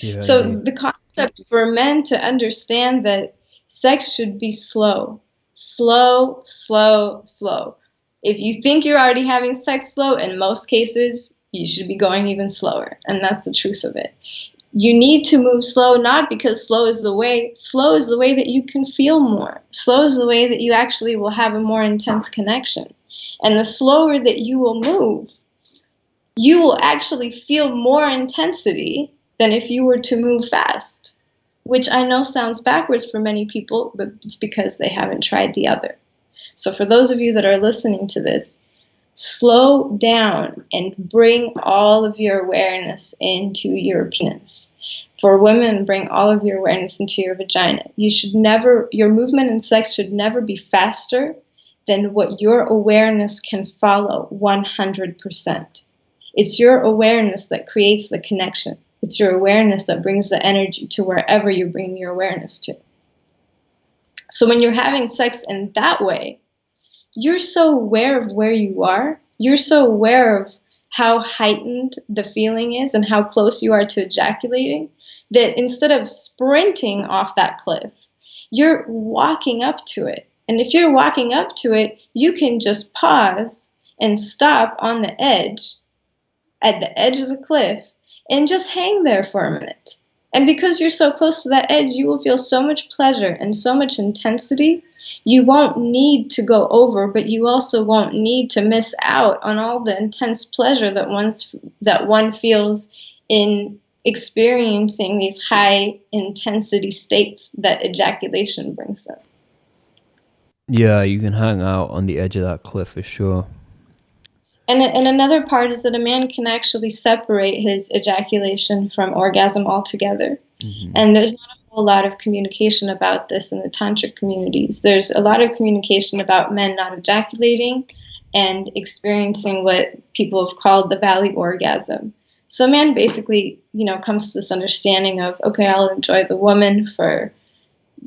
Yeah, So indeed. the concept for men to understand that sex should be slow, slow, slow, slow. If you think you're already having sex slow, in most cases, you should be going even slower. And that's the truth of it. You need to move slow, not because slow is the way that you can feel more. Slow is the way that you actually will have a more intense connection. And the slower that you will move, you will actually feel more intensity than if you were to move fast, which I know sounds backwards for many people, but it's because they haven't tried the other. So for those of you that are listening to this, slow down and bring all of your awareness into your penis. For women, bring all of your awareness into your vagina. Your movement in sex should never be faster than what your awareness can follow 100%. It's your awareness that creates the connection. It's your awareness that brings the energy to wherever you're bringing your awareness to. So when you're having sex in that way, you're so aware of where you are. You're so aware of how heightened the feeling is and how close you are to ejaculating, that instead of sprinting off that cliff, you're walking up to it. And if you're walking up to it, you can just pause and stop on the edge, at the edge of the cliff, and just hang there for a minute. And because you're so close to that edge, you will feel so much pleasure and so much intensity. You won't need to go over, but you also won't need to miss out on all the intense pleasure that one feels in experiencing these high intensity states that ejaculation brings them. Yeah, you can hang out on the edge of that cliff for sure. And another part is that a man can actually separate his ejaculation from orgasm altogether. Mm-hmm. And there's not a whole lot of communication about this in the tantric communities. There's a lot of communication about men not ejaculating and experiencing what people have called the Valley Orgasm. So a man basically, comes to this understanding of, okay, I'll enjoy the woman for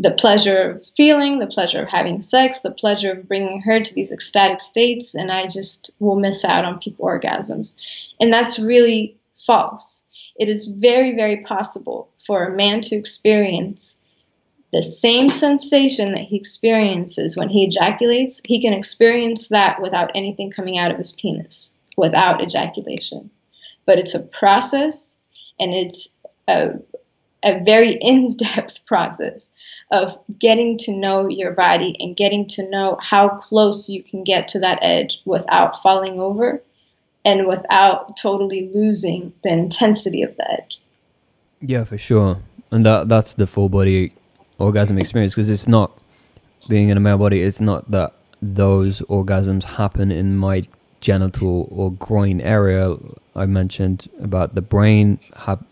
the pleasure of feeling, the pleasure of having sex, the pleasure of bringing her to these ecstatic states, and I just will miss out on peak orgasms. And that's really false. It is very, very possible for a man to experience the same sensation that he experiences when he ejaculates. He can experience that without anything coming out of his penis, without ejaculation. But it's a process, and it's a very in-depth process of getting to know your body and getting to know how close you can get to that edge without falling over and without totally losing the intensity of the edge. Yeah, for sure. And that's the full body orgasm experience, because it's not, being in a male body, it's not that those orgasms happen in my genital or groin area. I mentioned about the brain,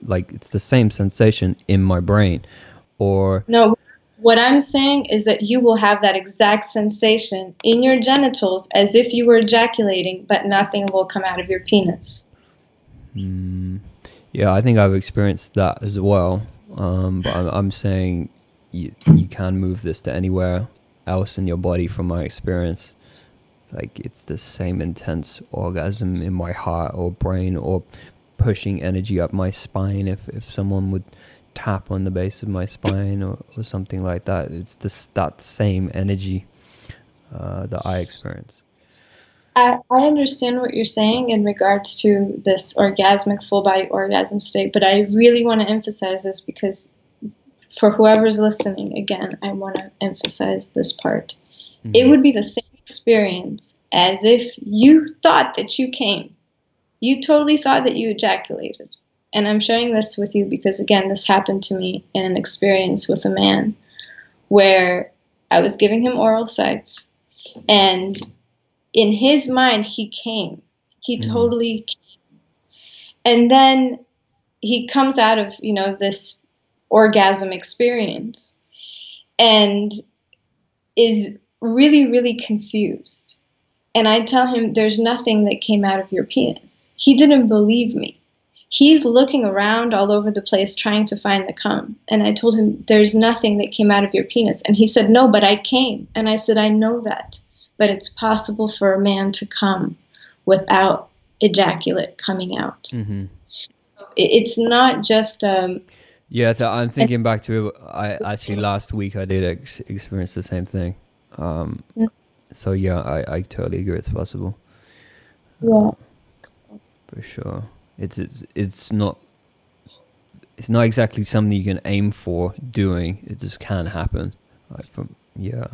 it's the same sensation in my brain. Or no, what I'm saying is that you will have that exact sensation in your genitals as if you were ejaculating, but nothing will come out of your penis. Yeah, I think I've experienced that as well. But I'm saying you can move this to anywhere else in your body from my experience. Like, it's the same intense orgasm in my heart or brain, or pushing energy up my spine. If someone would tap on the base of my spine or something like that, it's that same energy that I experience. I understand what you're saying in regards to this orgasmic full body orgasm state, but I really want to emphasize this because for whoever's listening, again, I want to emphasize this part. Mm-hmm. It would be the same experience as if you thought that you came. You totally thought that you ejaculated. And I'm sharing this with you because, again, this happened to me in an experience with a man where I was giving him oral sex, and in his mind, he came. He totally came. And then he comes out of, this orgasm experience and is really, really confused. And I tell him, there's nothing that came out of your penis. He didn't believe me. He's looking around all over the place trying to find the cum. And I told him, there's nothing that came out of your penis. And he said, no, but I came. And I said, I know that. But it's possible for a man to come without ejaculate coming out. Mm-hmm. So it's not just... yeah, so I'm thinking back to, last week I did experience the same thing. So yeah, I totally agree it's possible. Yeah. For sure. It's not exactly something you can aim for doing. It just can happen. But yeah,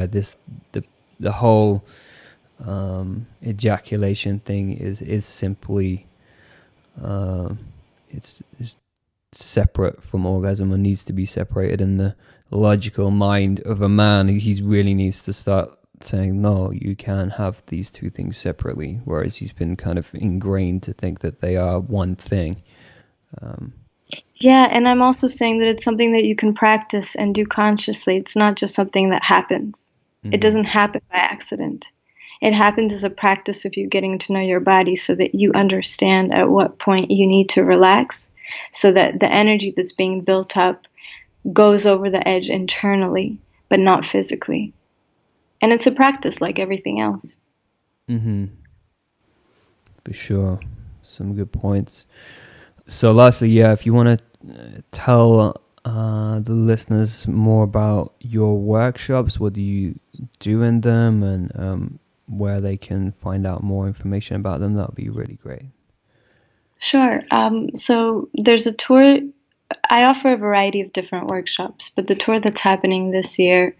the whole ejaculation thing is simply it's separate from orgasm and needs to be separated in the logical mind of a man. He really needs to start saying, no, you can have these two things separately, whereas he's been kind of ingrained to think that they are one thing. Yeah, and I'm also saying that it's something that you can practice and do consciously. It's not just something that happens. Mm-hmm. It doesn't happen by accident. It happens as a practice of you getting to know your body so that you understand at what point you need to relax, so that the energy that's being built up goes over the edge internally, but not physically. And it's a practice like everything else. Mm-hmm. For sure. Some good points. So lastly, yeah, if you want to tell the listeners more about your workshops, what do you do in them, and where they can find out more information about them, that would be really great. Sure. So there's a tour. I offer a variety of different workshops, but the tour that's happening this year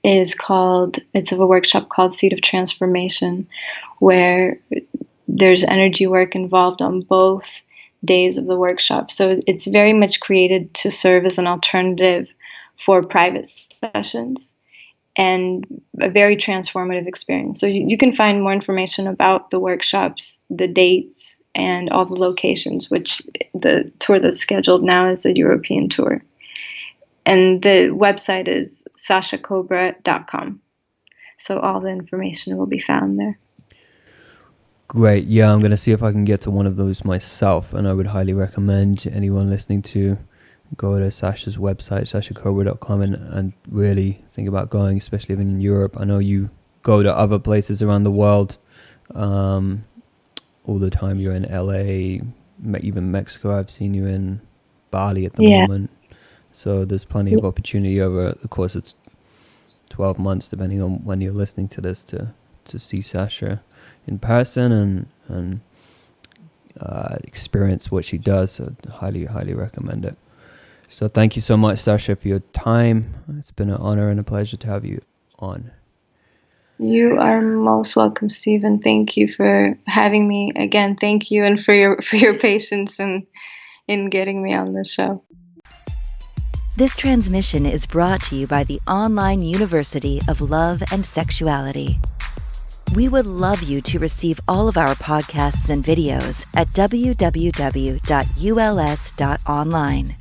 it's a workshop called Seed of Transformation, where there's energy work involved on both days of the workshop. So it's very much created to serve as an alternative for private sessions and a very transformative experience. So you can find more information about the workshops, the dates, and all the locations, which the tour that's scheduled now is a European tour. And the website is sashacobra.com. So all the information will be found there. Great. Yeah, I'm going to see if I can get to one of those myself. And I would highly recommend anyone listening to go to Sasha's website, sashacobra.com, and really think about going, especially if in Europe. I know you go to other places around the world all the time. You're in LA, even Mexico. I've seen you in Bali at the moment. So there's plenty of opportunity over the course of 12 months, depending on when you're listening to this, to see Sasha in person and experience what she does. So highly, highly recommend it. So thank you so much, Sasha, for your time. It's been an honor and a pleasure to have you on. You are most welcome, Stephen. Thank you for having me. Again, thank you, and for your patience in getting me on the show. This transmission is brought to you by the Online University of Love and Sexuality. We would love you to receive all of our podcasts and videos at www.uls.online.